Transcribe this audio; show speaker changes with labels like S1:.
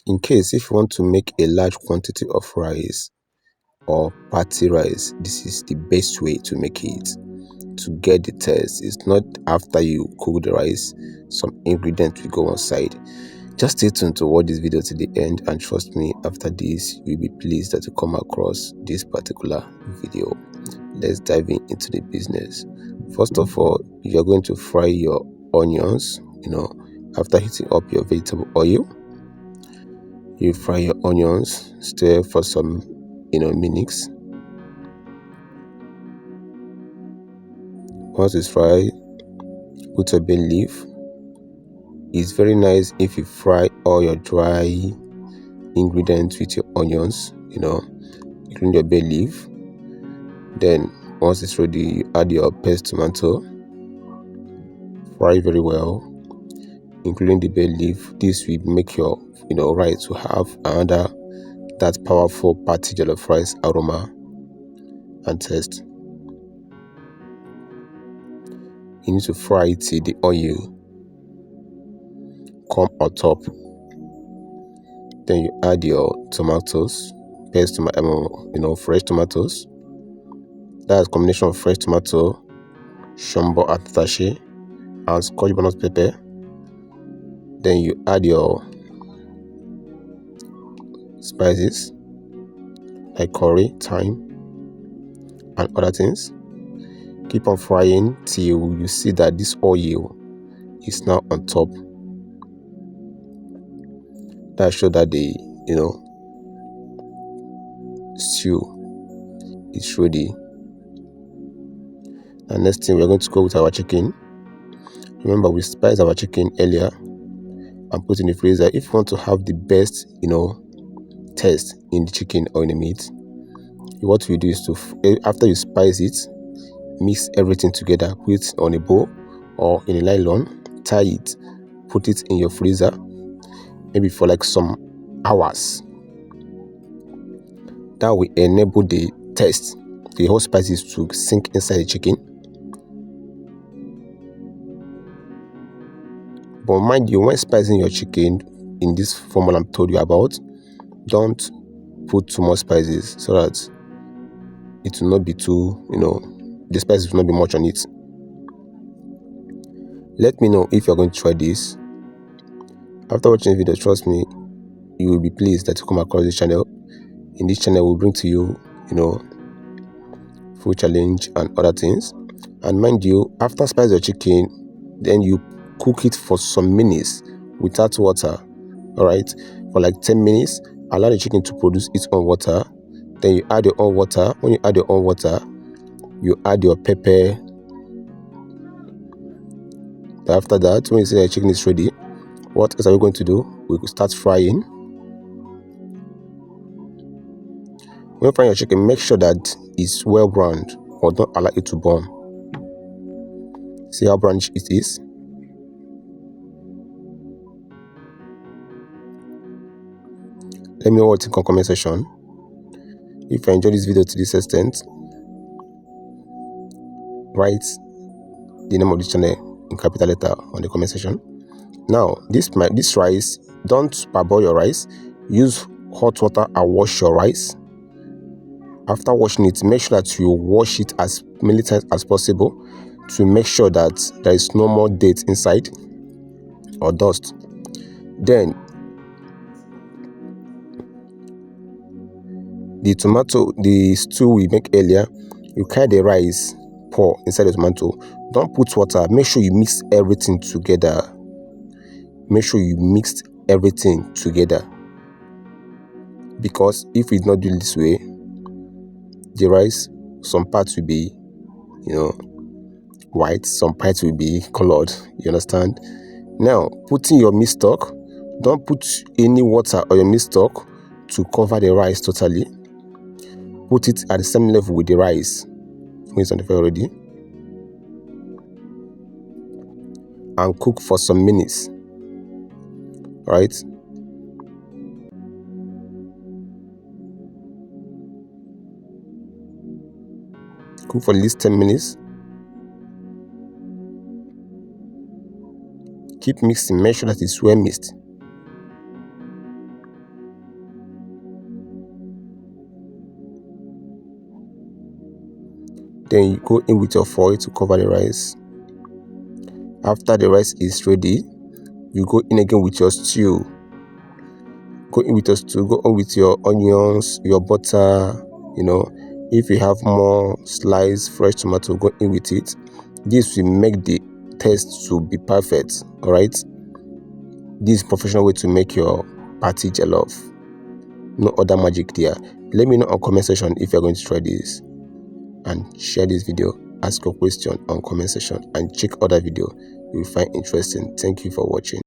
S1: In case if you want to make a large quantity of rice or party rice, this is the best way to make it to get the taste. It's not after you cook the rice, some ingredients will go on side. Just stay tuned to watch this video to the end, and trust me, after this you'll be pleased that you come across this particular video. Let's dive into the business. First of all, you're going to fry your onions. After heating up your vegetable oil, you fry your onions, stir for some minutes. Once it's fried, put a bay leaf. It's very nice if you fry all your dry ingredients with your onions, including your bay leaf. Then once it's ready, you add your paste tomato, fry very well, including the bay leaf. This will make your rice to have another that powerful party jollof rice aroma and taste. You need to fry it till the oil come on top. Then you add your tomatoes, paste tomato, fresh tomatoes. That's a combination of fresh tomato, shombo and tatashe, and Scotch bonnet pepper. Then you add your spices like curry, thyme, and other things. Keep on frying till you see that this oil is now on top. That shows that the stew is ready. And next thing, we're going to go with our chicken. Remember, we spiced our chicken earlier and put in the freezer. If you want to have the best taste in the chicken or in the meat, what we do is to, after you spice it, mix everything together, put it on a bowl or in a nylon, tie it, put it in your freezer, maybe for like some hours. That will enable the taste, the whole spices to sink inside the chicken. But mind you, when spicing your chicken in this formula I'm told you about, don't put too much spices so that it will not be too, the spices will not be much on it. Let me know if you're going to try this. After watching the video, trust me, you will be pleased that you come across this channel. In this channel, we'll bring to you, food challenge and other things. And mind you, after spice your chicken, then you cook it for some minutes without water. All right, for like 10 minutes. Allow the chicken to produce its own water. Then you add your own water. When you add your own water, you add your pepper. After that, when you see the chicken is ready, what else are we going to do? We will start frying. When frying your chicken, make sure that it's well browned or don't allow it to burn. See how brown it is? Let me know what you think on comment section. If you enjoyed this video to this extent, write the name of this channel in capital letter on the comment section. Now, this rice, don't parboil your rice. Use hot water and wash your rice. After washing it, make sure that you wash it as many times as possible to make sure that there is no more dirt inside or dust. Then the stew we make earlier, you carry the rice, pour inside the tomato. Don't put water. Make sure you mix everything together. Make sure you mix everything together, because if we not do it this way, the rice, some parts will be white, some parts will be colored. You understand? Now, putting your meat stock, don't put any water or your meat stock to cover the rice totally. Put it at the same level with the rice when it's on the fire already, and cook for some minutes. Right? Cook for at least 10 minutes. Keep mixing, make sure that it's well mixed. Then you go in with your foil to cover the rice. After the rice is ready, you go in again with your stew. Go in with your stew, go on with your onions, your butter, if you have more sliced fresh tomato, go in with it. This will make the taste to be perfect. All right, this is professional way to make your party jollof. No other magic there. Let me know on comment section if you're going to try this, and share this video. Ask your question on comment section and check other video you will find interesting. Thank you for watching.